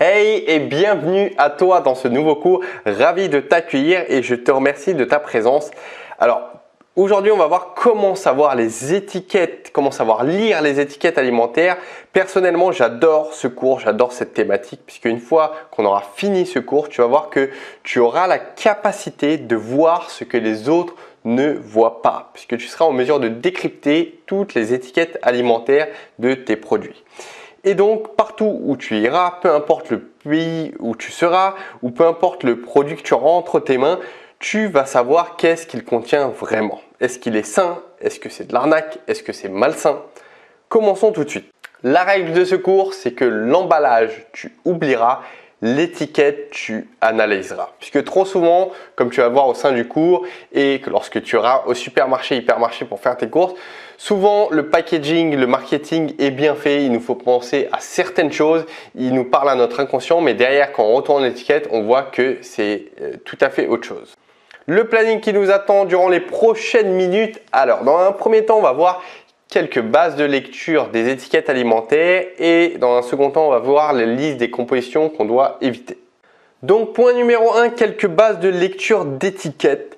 Hey et bienvenue à toi dans ce nouveau cours. Ravi de t'accueillir et je te remercie de ta présence. Alors aujourd'hui on va voir comment savoir les étiquettes, comment savoir lire les étiquettes alimentaires. Personnellement j'adore ce cours, j'adore cette thématique puisque une fois qu'on aura fini ce cours, tu vas voir que tu auras la capacité de voir ce que les autres ne voient pas puisque tu seras en mesure de décrypter toutes les étiquettes alimentaires de tes produits. Et donc, partout où tu iras, peu importe le pays où tu seras ou peu importe le produit que tu auras entre tes mains, tu vas savoir qu'est-ce qu'il contient vraiment. Est-ce qu'il est sain? Est-ce que c'est de l'arnaque? Est-ce que c'est malsain? Commençons tout de suite. La règle de ce cours, c'est que l'emballage, tu oublieras. L'étiquette, tu analyseras. Puisque trop souvent, comme tu vas voir au sein du cours et que lorsque tu iras au supermarché, hypermarché pour faire tes courses, souvent le packaging, le marketing est bien fait. Il nous faut penser à certaines choses. Il nous parle à notre inconscient, mais derrière, quand on retourne l'étiquette, on voit que c'est tout à fait autre chose. Le planning qui nous attend durant les prochaines minutes. Alors, dans un premier temps, on va voir quelques bases de lecture des étiquettes alimentaires et dans un second temps, on va voir les listes des compositions qu'on doit éviter. Donc, point numéro 1, quelques bases de lecture d'étiquettes.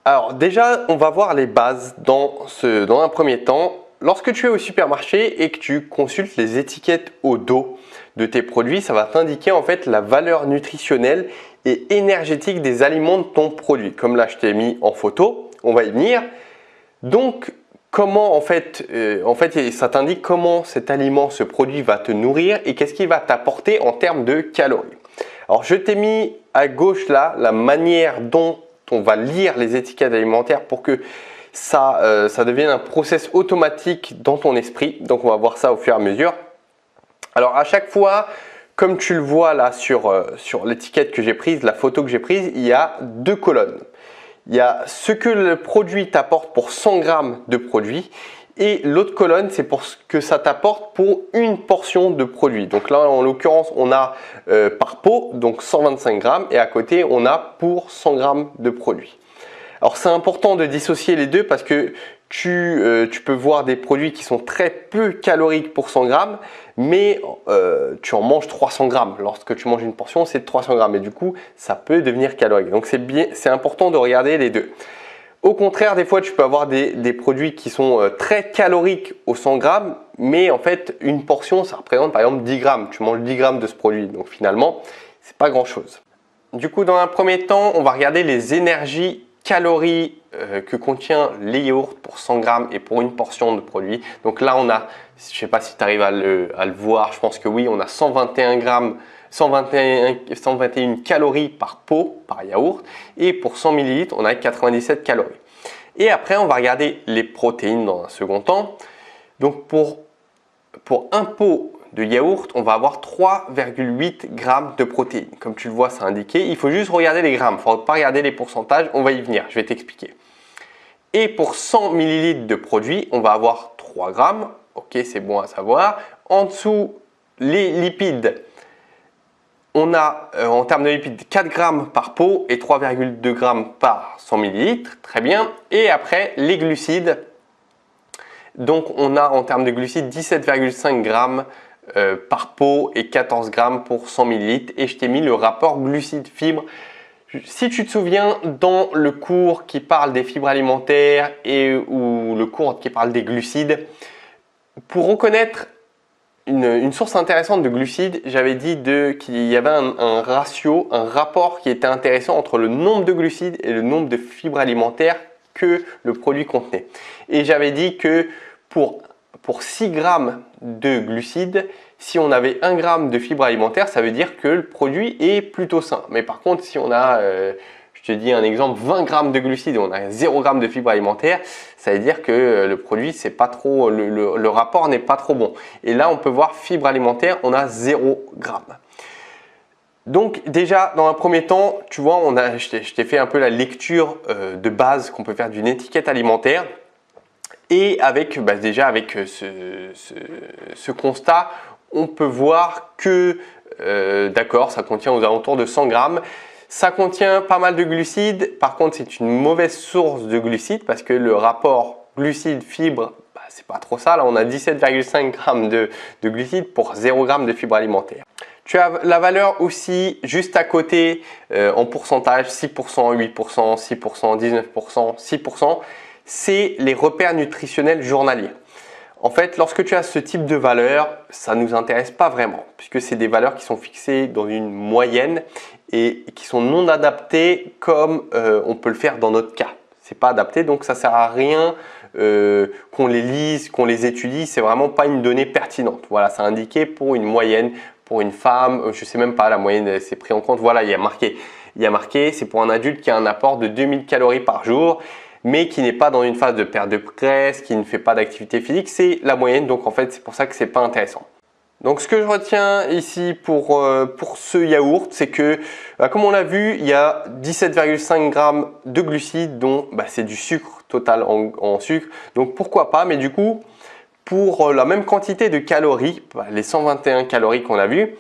Alors déjà, on va voir les bases dans un premier temps. Lorsque tu es au supermarché et que tu consultes les étiquettes au dos de tes produits, ça va t'indiquer en fait la valeur nutritionnelle et énergétique des aliments de ton produit. Comme là, je t'ai mis en photo, on va y venir. Donc, comment en fait ça t'indique comment cet aliment, ce produit va te nourrir et qu'est-ce qu'il va t'apporter en termes de calories. Alors je t'ai mis à gauche là la manière dont on va lire les étiquettes alimentaires pour que ça devienne un process automatique dans ton esprit. Donc on va voir ça au fur et à mesure. Alors à chaque fois, comme tu le vois là sur l'étiquette que j'ai prise, la photo que j'ai prise, il y a deux colonnes. Il y a ce que le produit t'apporte pour 100 grammes de produit et l'autre colonne, c'est pour ce que ça t'apporte pour une portion de produit. Donc là, en l'occurrence, on a par pot, donc 125 grammes et à côté, on a pour 100 grammes de produit. Alors, c'est important de dissocier les deux parce que tu peux voir des produits qui sont très peu caloriques pour 100 grammes, mais tu en manges 300 grammes. Lorsque tu manges une portion, c'est de 300 grammes et du coup, ça peut devenir calorique. Donc, c'est important de regarder les deux. Au contraire, des fois, tu peux avoir des produits qui sont très caloriques au 100 grammes, mais en fait, une portion, ça représente par exemple 10 grammes. Tu manges 10 grammes de ce produit, donc finalement, c'est pas grand-chose. Du coup, dans un premier temps, on va regarder les énergies calories que contient les yaourts pour 100 grammes et pour une portion de produit. Donc là, on a, je ne sais pas si tu arrives à le voir, je pense que oui, on a 121 grammes, 121 calories par pot, par yaourt. Et pour 100 ml, on a 97 calories. Et après, on va regarder les protéines dans un second temps. Donc pour un pot de yaourt, on va avoir 3,8 grammes de protéines. Comme tu le vois, c'est indiqué. Il faut juste regarder les grammes. Il ne faut pas regarder les pourcentages. On va y venir. Je vais t'expliquer. Et pour 100 ml de produit, on va avoir 3 grammes. Ok, c'est bon à savoir. En dessous, les lipides. On a en termes de lipides 4 grammes par pot et 3,2 grammes par 100 ml. Très bien. Et après, les glucides. Donc, on a en termes de glucides 17,5 grammes par pot et 14 grammes pour 100 ml. Et je t'ai mis le rapport glucides-fibres. Si tu te souviens, dans le cours qui parle des fibres alimentaires ou le cours qui parle des glucides, pour reconnaître une source intéressante de glucides, j'avais dit qu'il y avait un ratio, un rapport qui était intéressant entre le nombre de glucides et le nombre de fibres alimentaires que le produit contenait. Et j'avais dit que pour 6 grammes de glucides, si on avait 1 gramme de fibres alimentaires, ça veut dire que le produit est plutôt sain. Mais par contre, si on a, je te dis un exemple, 20 grammes de glucides et on a 0 gramme de fibres alimentaires, ça veut dire que le produit, c'est pas trop, le rapport n'est pas trop bon. Et là, on peut voir fibres alimentaires, on a 0 gramme. Donc déjà, dans un premier temps, tu vois, je t'ai fait un peu la lecture de base qu'on peut faire d'une étiquette alimentaire. Et avec ce constat, on peut voir que, d'accord, ça contient aux alentours de 100 grammes. Ça contient pas mal de glucides. Par contre, c'est une mauvaise source de glucides parce que le rapport glucides-fibres, c'est pas trop ça. Là, on a 17,5 grammes de glucides pour 0 g de fibres alimentaires. Tu as la valeur aussi juste à côté en pourcentage, 6%, 8%, 6%, 19%, 6%. C'est les repères nutritionnels journaliers. En fait, lorsque tu as ce type de valeur, ça ne nous intéresse pas vraiment puisque c'est des valeurs qui sont fixées dans une moyenne et qui sont non adaptées comme on peut le faire dans notre cas. C'est pas adapté, donc ça sert à rien qu'on les lise, qu'on les étudie. C'est vraiment pas une donnée pertinente. Voilà, c'est indiqué pour une moyenne, pour une femme. Je sais même pas la moyenne, c'est pris en compte. Voilà, il y a marqué, c'est pour un adulte qui a un apport de 2000 calories par jour, mais qui n'est pas dans une phase de perte de graisse, qui ne fait pas d'activité physique. C'est la moyenne, donc en fait, c'est pour ça que c'est pas intéressant. Donc ce que je retiens ici pour ce yaourt, c'est que comme on l'a vu, il y a 17,5 g de glucides, dont c'est du sucre total en sucre. Donc pourquoi pas, mais du coup, pour la même quantité de calories, les 121 calories qu'on a vu,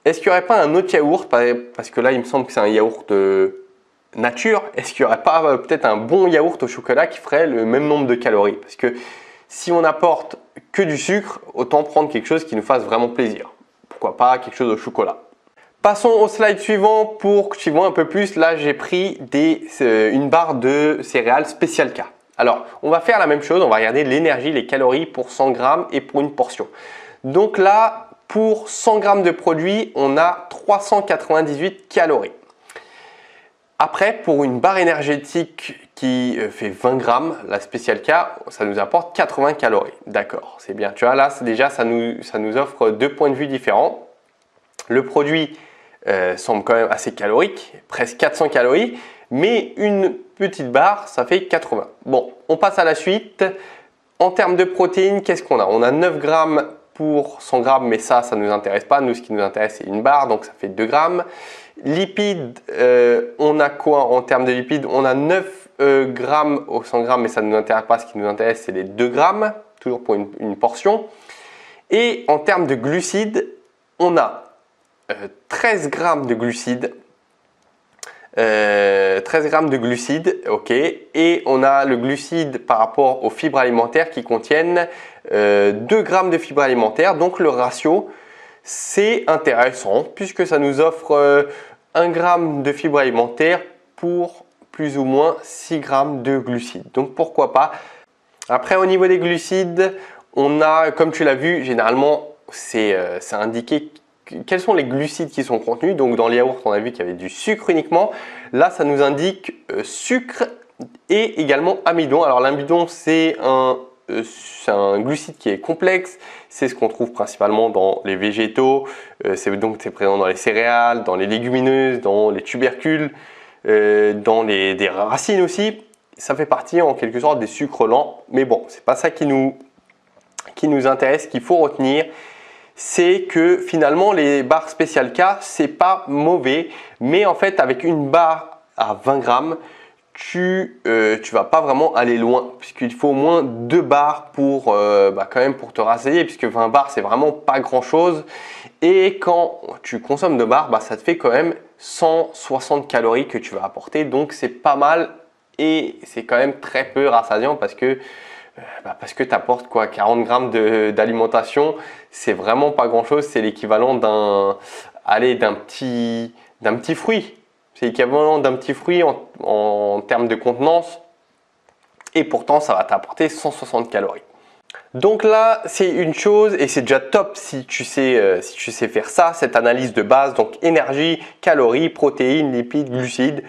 est-ce qu'il n'y aurait pas un autre yaourt, parce que là il me semble que c'est un yaourt nature, est-ce qu'il n'y aurait pas peut-être un bon yaourt au chocolat qui ferait le même nombre de calories? Parce que si on apporte que du sucre, autant prendre quelque chose qui nous fasse vraiment plaisir. Pourquoi pas quelque chose au chocolat. Passons au slide suivant pour que tu vois un peu plus. Là, j'ai pris une barre de céréales Special K. Alors, on va faire la même chose. On va regarder l'énergie, les calories pour 100 grammes et pour une portion. Donc là, pour 100 grammes de produit, on a 398 calories. Après, pour une barre énergétique qui fait 20 grammes, la Special K, ça nous apporte 80 calories. D'accord, c'est bien. Tu vois, là, déjà, ça nous offre deux points de vue différents. Le produit semble quand même assez calorique, presque 400 calories, mais une petite barre, ça fait 80. Bon, on passe à la suite. En termes de protéines, qu'est-ce qu'on a? On a 9 grammes pour 100 grammes, mais ça ne nous intéresse pas. Nous, ce qui nous intéresse, c'est une barre, donc ça fait 2 grammes. Lipides, on a quoi en termes de lipides? On a 9 grammes au 100 grammes, mais ça ne nous intéresse pas. Ce qui nous intéresse, c'est les 2 grammes, toujours pour une portion. Et en termes de glucides, on a 13 grammes de glucides. 13 grammes de glucides, ok. Et on a le glucide par rapport aux fibres alimentaires qui contiennent 2 grammes de fibres alimentaires. Donc le ratio, c'est intéressant puisque ça nous offre 1 gramme de fibres alimentaires pour plus ou moins 6 grammes de glucides. Donc pourquoi pas. Après, au niveau des glucides, on a, comme tu l'as vu, généralement c'est indiqué quels sont les glucides qui sont contenus. Donc dans les yaourts, on a vu qu'il y avait du sucre uniquement. Là, ça nous indique sucre et également amidon. Alors l'amidon, c'est un glucide qui est complexe. C'est ce qu'on trouve principalement dans les végétaux. C'est présent dans les céréales, dans les légumineuses, dans les tubercules, dans des racines aussi. Ça fait partie en quelque sorte des sucres lents. Mais bon, c'est pas ça qui nous intéresse, qu'il faut retenir. C'est que finalement les barres Special K, c'est pas mauvais, mais en fait avec une barre à 20 grammes, tu vas pas vraiment aller loin puisqu'il faut au moins 2 barres pour quand même pour te rassasier, puisque 20 barres c'est vraiment pas grand chose, et quand tu consommes 2 barres, ça te fait quand même 160 calories que tu vas apporter, donc c'est pas mal et c'est quand même très peu rassasiant parce que tu apportes quoi, 40 grammes d'alimentation, c'est vraiment pas grand chose, c'est l'équivalent d'un petit fruit. C'est l'équivalent d'un petit fruit en termes de contenance et pourtant ça va t'apporter 160 calories. Donc là, c'est une chose et c'est déjà top si tu sais faire ça, cette analyse de base, donc énergie, calories, protéines, lipides, glucides.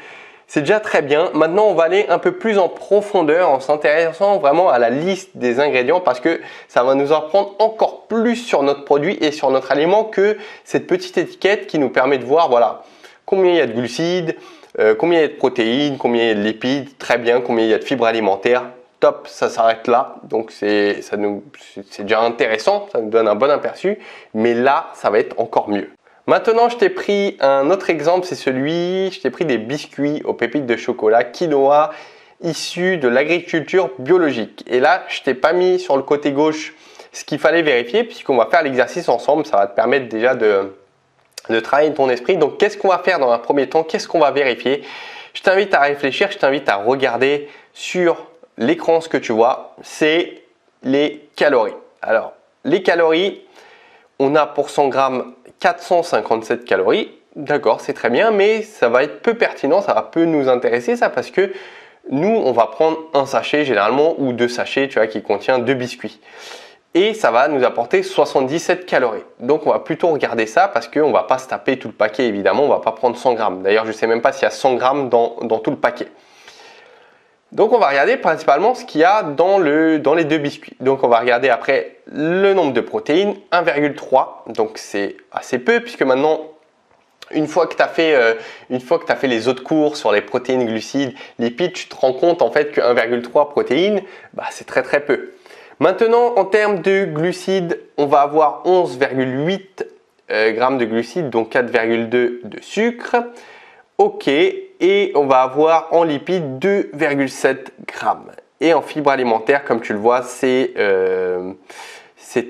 C'est déjà très bien. Maintenant, on va aller un peu plus en profondeur en s'intéressant vraiment à la liste des ingrédients parce que ça va nous apprendre encore plus sur notre produit et sur notre aliment que cette petite étiquette qui nous permet de voir voilà, combien il y a de glucides, combien il y a de protéines, combien il y a de lipides, très bien, combien il y a de fibres alimentaires. Top, ça s'arrête là. Donc c'est déjà intéressant, ça nous donne un bon aperçu, mais là, ça va être encore mieux. Maintenant, je t'ai pris un autre exemple, je t'ai pris des biscuits aux pépites de chocolat quinoa issus de l'agriculture biologique. Et là, je t'ai pas mis sur le côté gauche ce qu'il fallait vérifier puisqu'on va faire l'exercice ensemble. Ça va te permettre déjà de travailler ton esprit. Donc, qu'est-ce qu'on va faire dans un premier temps? Qu'est-ce qu'on va vérifier? Je t'invite à réfléchir, je t'invite à regarder sur l'écran ce que tu vois, c'est les calories. Alors, les calories, on a pour 100 grammes 457 calories. D'accord, c'est très bien, mais ça va être peu pertinent, ça va peu nous intéresser ça parce que nous, on va prendre un sachet généralement ou 2 sachets, tu vois, qui contient 2 biscuits. Et ça va nous apporter 77 calories. Donc on va plutôt regarder ça parce qu'on ne va pas se taper tout le paquet évidemment, on ne va pas prendre 100 grammes. D'ailleurs, je ne sais même pas s'il y a 100 grammes dans tout le paquet. Donc on va regarder principalement ce qu'il y a dans les 2 biscuits. Donc on va regarder après le nombre de protéines, 1,3. Donc c'est assez peu puisque maintenant, une fois que tu as fait les autres cours sur les protéines, glucides, lipides, tu te rends compte en fait que 1,3 protéines, c'est très très peu. Maintenant, en termes de glucides, on va avoir 11,8 grammes de glucides, donc 4,2 de sucre. Ok, et on va avoir en lipides 2,7 grammes. Et en fibres alimentaires, comme tu le vois, c'est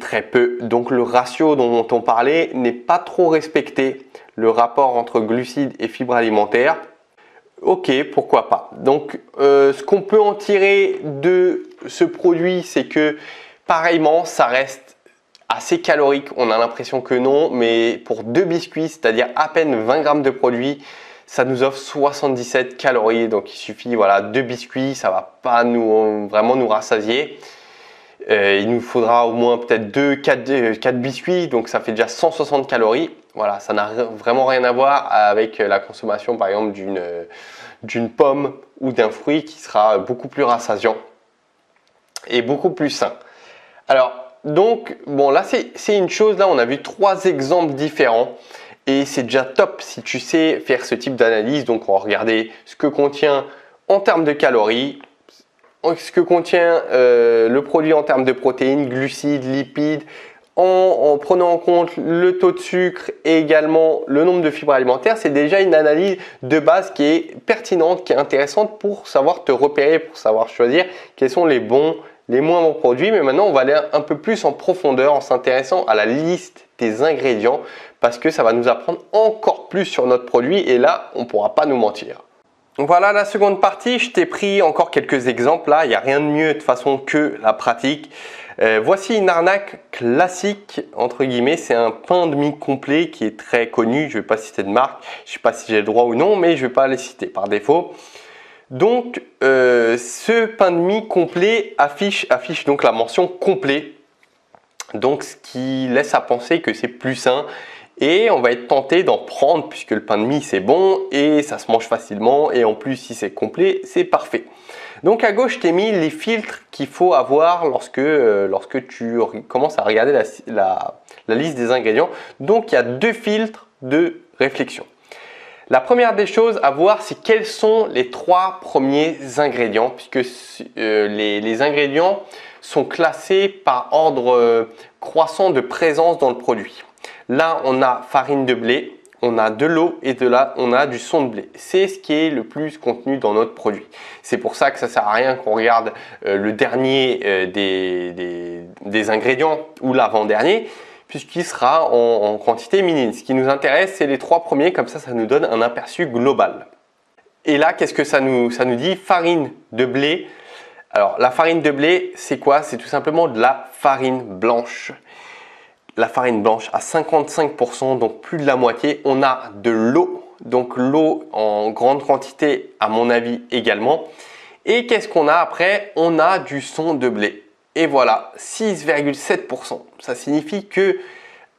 très peu. Donc le ratio dont on parlait n'est pas trop respecté, le rapport entre glucides et fibres alimentaires. Ok, pourquoi pas. Donc ce qu'on peut en tirer de ce produit, c'est que pareillement, ça reste assez calorique. On a l'impression que non, mais pour 2 biscuits, c'est-à-dire à peine 20 grammes de produit, ça nous offre 77 calories. Donc il suffit, voilà, 2 biscuits, ça va pas vraiment nous rassasier. Il nous faudra au moins peut-être 4 biscuits, donc ça fait déjà 160 calories. Voilà, ça n'a vraiment rien à voir avec la consommation par exemple d'une pomme ou d'un fruit qui sera beaucoup plus rassasiant et beaucoup plus sain. Alors donc, bon là c'est une chose, là on a vu 3 exemples différents et c'est déjà top si tu sais faire ce type d'analyse. Donc on va regarder ce que contient en termes de calories, ce que contient le produit en termes de protéines, glucides, lipides, en prenant en compte le taux de sucre et également le nombre de fibres alimentaires. C'est déjà une analyse de base qui est pertinente, qui est intéressante pour savoir te repérer, pour savoir choisir quels sont les bons, les moins bons produits. Mais maintenant, on va aller un peu plus en profondeur en s'intéressant à la liste des ingrédients parce que ça va nous apprendre encore plus sur notre produit et là, on ne pourra pas nous mentir. Voilà la seconde partie, je t'ai pris encore quelques exemples là, il n'y a rien de mieux de toute façon que la pratique. Voici une arnaque classique entre guillemets, c'est un pain de mie complet qui est très connu, je ne vais pas citer de marque, je ne sais pas si j'ai le droit ou non, mais je ne vais pas les citer par défaut. Donc ce pain de mie complet affiche donc la mention complet, donc ce qui laisse à penser que c'est plus sain. Et on va être tenté d'en prendre puisque le pain de mie c'est bon et ça se mange facilement et en plus si c'est complet c'est parfait. Donc à gauche je t'ai mis les filtres qu'il faut avoir lorsque tu commences à regarder la liste des ingrédients. Donc il y a 2 filtres de réflexion. La première des choses à voir c'est quels sont les 3 premiers ingrédients puisque les ingrédients sont classés par ordre croissant de présence dans le produit. Là, on a farine de blé, on a de l'eau et de là, on a du son de blé. C'est ce qui est le plus contenu dans notre produit. C'est pour ça que ça ne sert à rien qu'on regarde le dernier des ingrédients ou l'avant-dernier, puisqu'il sera en quantité minime. Ce qui nous intéresse, c'est les 3 premiers, comme ça nous donne un aperçu global. Et là, qu'est-ce que ça nous dit? Farine de blé. Alors, la farine de blé, c'est quoi? C'est tout simplement de la farine blanche. La farine blanche à 55%, donc plus de la moitié. On a de l'eau, donc l'eau en grande quantité à mon avis également. Et qu'est-ce qu'on a après? On a du son de blé. Et voilà, 6,7%. Ça signifie que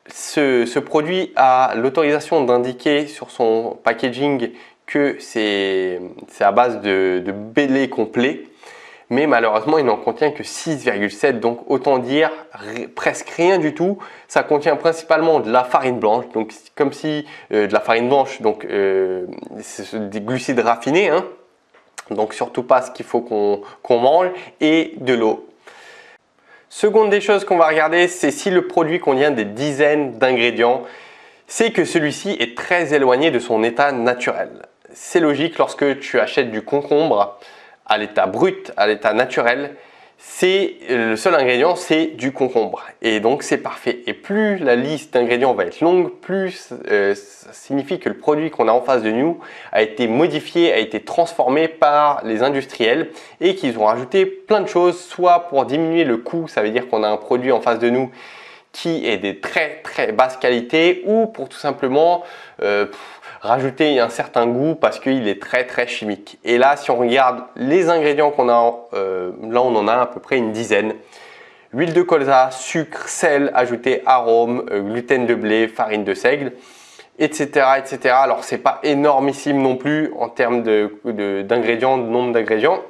ce produit a l'autorisation d'indiquer sur son packaging que c'est à base de blé complet. Mais malheureusement, il n'en contient que 6,7, donc autant dire presque rien du tout. Ça contient principalement de la farine blanche, donc comme si de la farine blanche, donc c'est des glucides raffinés, hein, donc surtout pas ce qu'il faut qu'on mange, et de l'eau. Seconde des choses qu'on va regarder, c'est si le produit contient des dizaines d'ingrédients, c'est que celui-ci est très éloigné de son état naturel. C'est logique lorsque tu achètes du concombre à l'état brut, à l'état naturel, c'est le seul ingrédient, c'est du concombre. Et donc c'est parfait. Et plus la liste d'ingrédients va être longue, plus ça signifie que le produit qu'on a en face de nous a été modifié, a été transformé par les industriels et qu'ils ont rajouté plein de choses, soit pour diminuer le coût, ça veut dire qu'on a un produit en face de nous qui est de très très basse qualité ou pour tout simplement rajouter un certain goût parce qu'il est très très chimique. Et là, si on regarde les ingrédients qu'on a, là on en a à peu près une dizaine. Huile de colza, sucre, sel, ajouté arôme, gluten de blé, farine de seigle, etc. etc. Alors c'est pas énormissime non plus en termes d'ingrédients, de nombre d'ingrédients.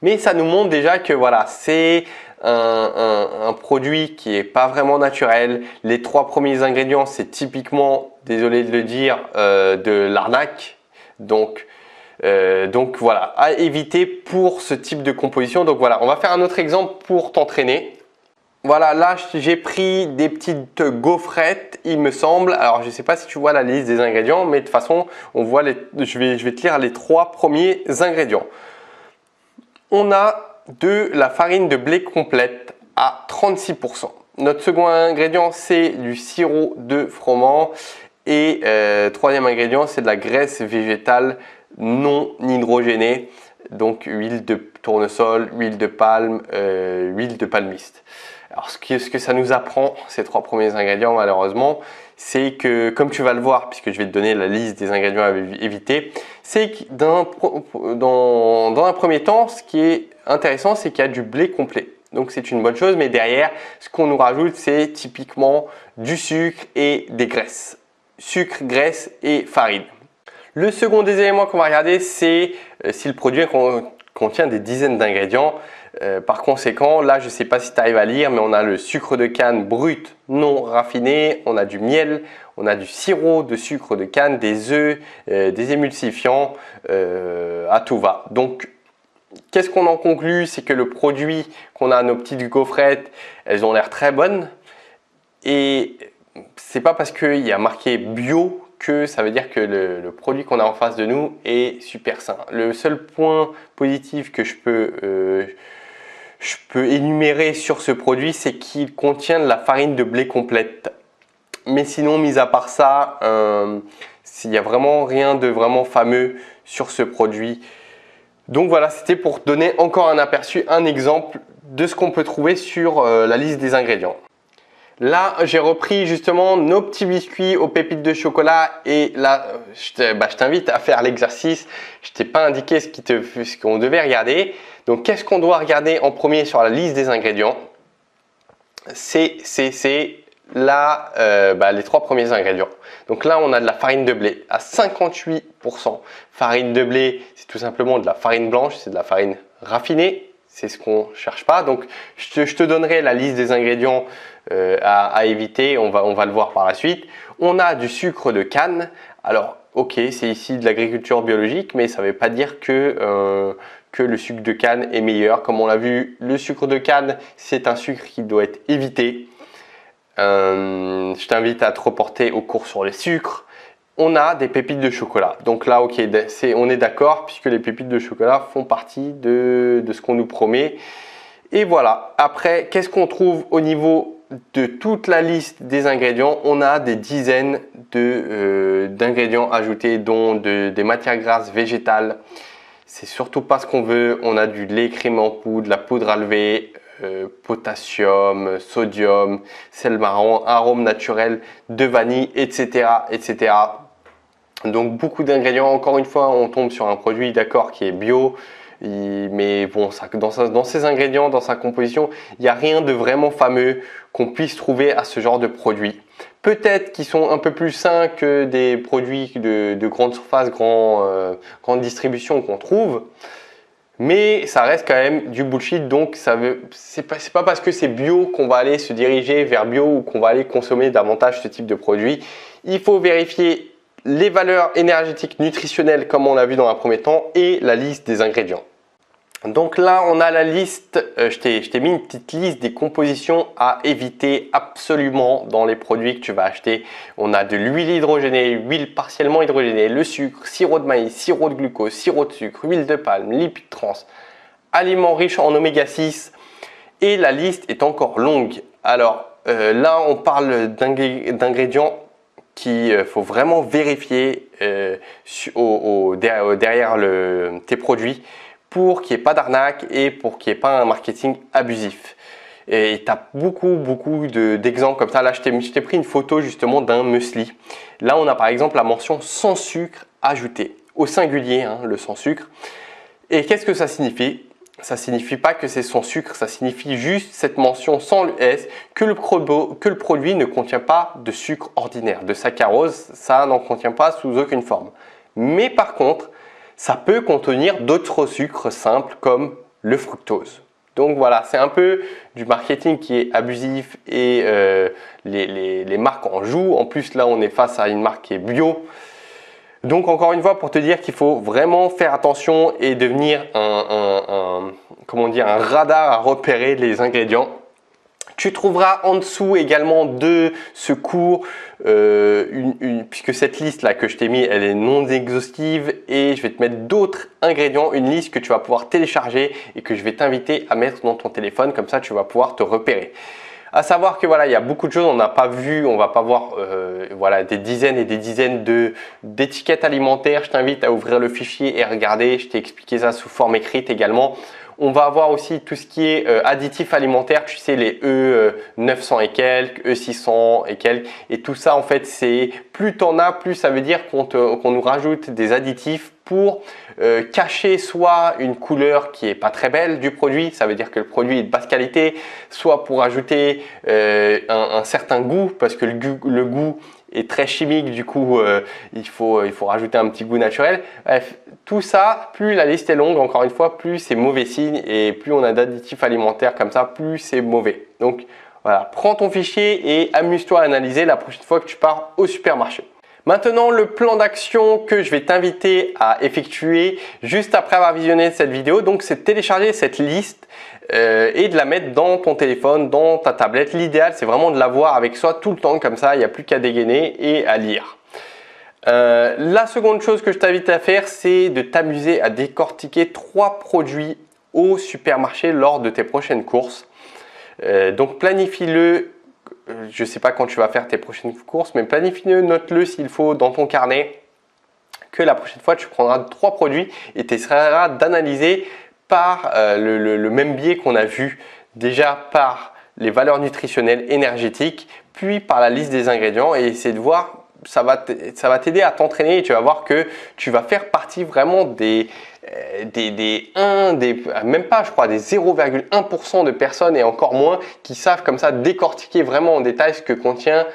Mais ça nous montre déjà que voilà, c'est un produit qui n'est pas vraiment naturel. Les 3 premiers ingrédients, c'est typiquement, désolé de le dire, de l'arnaque. Donc voilà, à éviter pour ce type de composition. Donc voilà, on va faire un autre exemple pour t'entraîner. Voilà, là j'ai pris des petites gaufrettes, il me semble. Alors je ne sais pas si tu vois la liste des ingrédients, mais de toute façon, on voit je vais te lire les 3 premiers ingrédients. On a de la farine de blé complète à 36%. Notre second ingrédient, c'est du sirop de froment. Et troisième ingrédient, c'est de la graisse végétale non hydrogénée. Donc huile de tournesol, huile de palme, huile de palmiste. Alors ce que ça nous apprend, ces 3 premiers ingrédients malheureusement, c'est que, comme tu vas le voir, puisque je vais te donner la liste des ingrédients à éviter, c'est que dans un premier temps, ce qui est intéressant, c'est qu'il y a du blé complet. Donc c'est une bonne chose, mais derrière, ce qu'on nous rajoute, c'est typiquement du sucre et des graisses. Sucre, graisse et farine. Le second des éléments qu'on va regarder, c'est si le produit contient des dizaines d'ingrédients. Par conséquent, là, je ne sais pas si tu arrives à lire, mais on a le sucre de canne brut non raffiné, on a du miel, on a du sirop de sucre de canne, des œufs, des émulsifiants, à tout va. Donc, qu'est-ce qu'on en conclut? C'est que le produit qu'on a à nos petites gaufrettes, elles ont l'air très bonnes. Et c'est pas parce qu'il y a marqué bio que ça veut dire que le produit qu'on a en face de nous est super sain. Le seul point positif que je peux énumérer sur ce produit, c'est qu'il contient de la farine de blé complète. Mais sinon, mis à part ça, il n'y a vraiment rien de vraiment fameux sur ce produit. Donc voilà, c'était pour donner encore un aperçu, un exemple de ce qu'on peut trouver sur la liste des ingrédients. Là, j'ai repris justement nos petits biscuits aux pépites de chocolat et là, je t'invite à faire l'exercice. Je t'ai pas indiqué ce qu'on devait regarder. Donc, qu'est-ce qu'on doit regarder en premier sur la liste des ingrédients? C'est les 3 premiers ingrédients. Donc là, on a de la farine de blé à 58%. Farine de blé, c'est tout simplement de la farine blanche, c'est de la farine raffinée. C'est ce qu'on ne cherche pas. Donc, je te donnerai la liste des ingrédients à éviter. On va le voir par la suite. On a du sucre de canne. Alors, ok, c'est ici de l'agriculture biologique, mais ça ne veut pas dire que le sucre de canne est meilleur. Comme on l'a vu, le sucre de canne, c'est un sucre qui doit être évité. Je t'invite à te reporter au cours sur les sucres. On a des pépites de chocolat. Donc là, ok, on est d'accord puisque les pépites de chocolat font partie de ce qu'on nous promet. Et voilà. Après, qu'est-ce qu'on trouve au niveau de toute la liste des ingrédients? On a des dizaines d'ingrédients ajoutés, dont des matières grasses végétales. C'est surtout pas ce qu'on veut. On a du lait crémé en poudre, de la poudre à lever, potassium, sodium, sel marron, arôme naturel de vanille, etc., etc. Donc beaucoup d'ingrédients. Encore une fois, on tombe sur un produit d'accord qui est bio, mais bon, dans ces ingrédients, dans sa composition, il n'y a rien de vraiment fameux qu'on puisse trouver à ce genre de produit. Peut-être qu'ils sont un peu plus sains que des produits de grande surface, grande distribution qu'on trouve. Mais ça reste quand même du bullshit, donc c'est pas parce que c'est bio qu'on va aller se diriger vers bio ou qu'on va aller consommer davantage ce type de produit. Il faut vérifier les valeurs énergétiques nutritionnelles comme on l'a vu dans un premier temps et la liste des ingrédients. Donc là, on a la liste, je t'ai mis une petite liste des compositions à éviter absolument dans les produits que tu vas acheter. On a de l'huile hydrogénée, huile partiellement hydrogénée, le sucre, sirop de maïs, sirop de glucose, sirop de sucre, huile de palme, lipides trans, aliments riches en oméga 6 et la liste est encore longue. Alors là, on parle d'ingrédients qu'il faut vraiment vérifier derrière tes produits pour qu'il n'y ait pas d'arnaque et pour qu'il n'y ait pas un marketing abusif. Et tu as beaucoup d'exemples comme ça. Là, je t'ai pris une photo justement d'un muesli. Là, on a par exemple la mention sans sucre ajouté, au singulier, hein, le sans sucre. Et qu'est-ce que ça signifie? Ça ne signifie pas que c'est sans sucre, ça signifie juste cette mention sans le S, que le produit ne contient pas de sucre ordinaire, de saccharose, ça n'en contient pas sous aucune forme. Mais par contre, ça peut contenir d'autres sucres simples comme le fructose. Donc voilà, c'est un peu du marketing qui est abusif et les marques en jouent. En plus, là, on est face à une marque qui est bio. Donc encore une fois, pour te dire qu'il faut vraiment faire attention et devenir un radar à repérer les ingrédients. Tu trouveras en dessous également de ce cours, puisque cette liste là que je t'ai mis, elle est non exhaustive et je vais te mettre d'autres ingrédients, une liste que tu vas pouvoir télécharger et que je vais t'inviter à mettre dans ton téléphone, comme ça tu vas pouvoir te repérer. À savoir que voilà, il y a beaucoup de choses, on n'a pas vu, on va pas voir voilà, des dizaines et des dizaines d'étiquettes alimentaires. Je t'invite à ouvrir le fichier et regarder, je t'ai expliqué ça sous forme écrite également. On va avoir aussi tout ce qui est additifs alimentaires, tu sais les E900 et quelques, E600 et quelques. Et tout ça en fait, c'est plus tu en as, plus ça veut dire qu'on nous rajoute des additifs pour cacher soit une couleur qui est pas très belle du produit, ça veut dire que le produit est de basse qualité, soit pour ajouter un certain goût, parce que le goût est très chimique, du coup il faut rajouter un petit goût naturel. Bref, tout ça, plus la liste est longue, encore une fois, plus c'est mauvais signe et plus on a d'additifs alimentaires comme ça, plus c'est mauvais. Donc voilà, prends ton fichier et amuse-toi à analyser la prochaine fois que tu pars au supermarché. Maintenant, le plan d'action que je vais t'inviter à effectuer juste après avoir visionné cette vidéo, donc c'est de télécharger cette liste et de la mettre dans ton téléphone, dans ta tablette. L'idéal, c'est vraiment de l'avoir avec soi tout le temps, comme ça, il n'y a plus qu'à dégainer et à lire. La seconde chose que je t'invite à faire, c'est de t'amuser à décortiquer 3 produits au supermarché lors de tes prochaines courses. Donc planifie-le. Je ne sais pas quand tu vas faire tes prochaines courses, mais planifie-le, note-le s'il faut dans ton carnet, que la prochaine fois tu prendras 3 produits et tu essaieras d'analyser par le même biais qu'on a vu déjà, par les valeurs nutritionnelles énergétiques, puis par la liste des ingrédients, et essayer de voir, ça va t'aider à t'entraîner et tu vas voir que tu vas faire partie vraiment même pas, je crois, des 0,1% de personnes et encore moins qui savent comme ça décortiquer vraiment en détail ce que contient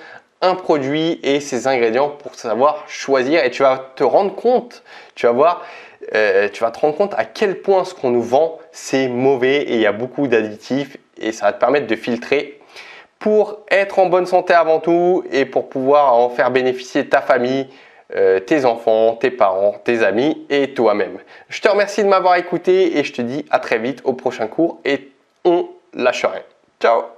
un produit et ses ingrédients pour savoir choisir. Et tu vas te rendre compte, tu vas te rendre compte à quel point ce qu'on nous vend c'est mauvais et il y a beaucoup d'additifs, et ça va te permettre de filtrer pour être en bonne santé avant tout et pour pouvoir en faire bénéficier ta famille, tes enfants, tes parents, tes amis et toi-même. Je te remercie de m'avoir écouté et je te dis à très vite au prochain cours et on lâche rien. Ciao!